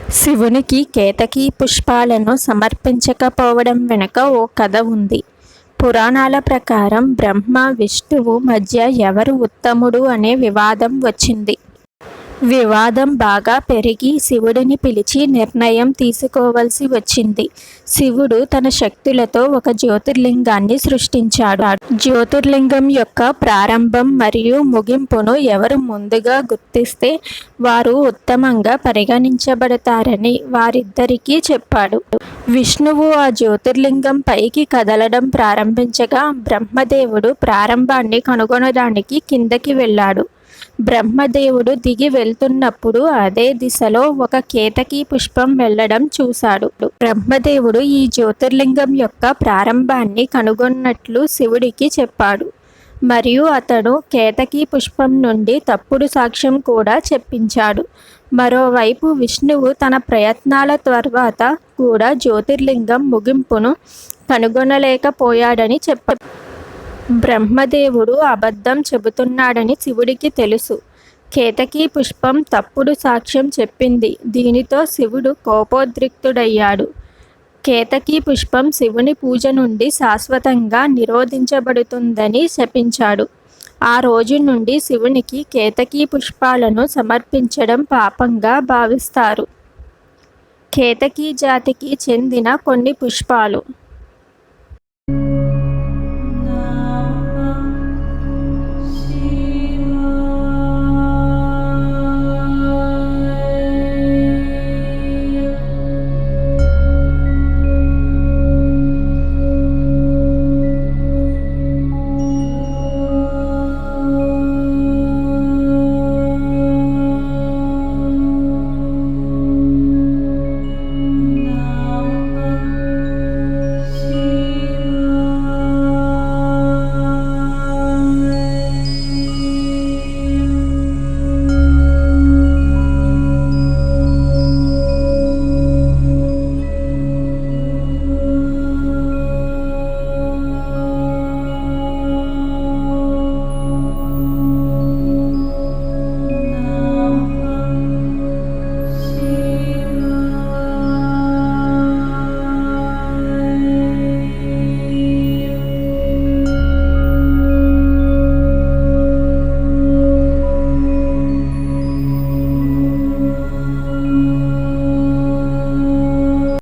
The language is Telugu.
శివునికి కేతకీ పుష్పాలను సమర్పించకపోవడం వెనుక ఓ కథ ఉంది. పురాణాల ప్రకారం బ్రహ్మ, విష్ణువు మధ్య ఎవరు ఉత్తముడు అనే వివాదం వచ్చింది. వివాదం బాగా పెరిగి శివుడిని పిలిచి నిర్ణయం తీసుకోవలసి వచ్చింది. శివుడు తన శక్తులతో ఒక జ్యోతిర్లింగాన్ని సృష్టించాడు. జ్యోతిర్లింగం యొక్క ప్రారంభం మరియు ముగింపును ఎవరు ముందుగా గుర్తిస్తే వారు ఉత్తమంగా పరిగణించబడతారని వారిద్దరికీ చెప్పాడు. విష్ణువు ఆ జ్యోతిర్లింగం పైకి కదలడం ప్రారంభించగా బ్రహ్మదేవుడు ప్రారంభాన్ని కనుగొనడానికి కిందకి వెళ్ళాడు. బ్రహ్మదేవుడు దిగి వెళ్తున్నప్పుడు అదే దిశలో ఒక కేతకీ పుష్పం వెళ్లడం చూశాడు. బ్రహ్మదేవుడు ఈ జ్యోతిర్లింగం యొక్క ప్రారంభాన్ని కనుగొన్నట్లు శివుడికి చెప్పాడు మరియు అతను కేతకీ పుష్పం నుండి తప్పుడు సాక్ష్యం కూడా చెప్పించాడు. మరోవైపు విష్ణువు తన ప్రయత్నాల తర్వాత కూడా జ్యోతిర్లింగం ముగింపును కనుగొనలేకపోయాడని చెప్పాడు. బ్రహ్మదేవుడు అబద్ధం చెబుతున్నాడని శివుడికి తెలుసు. కేతకీ పుష్పం తప్పుడు సాక్ష్యం చెప్పింది. దీనితో శివుడు కోపోద్రిక్తుడయ్యాడు. కేతకీ పుష్పం శివుని పూజ నుండి శాశ్వతంగా నిరోధించబడుతుందని శపించాడు. ఆ రోజు నుండి శివునికి కేతకీ పుష్పాలను సమర్పించడం పాపంగా భావిస్తారు. కేతకీ జాతికి చెందిన కొన్ని పుష్పాలు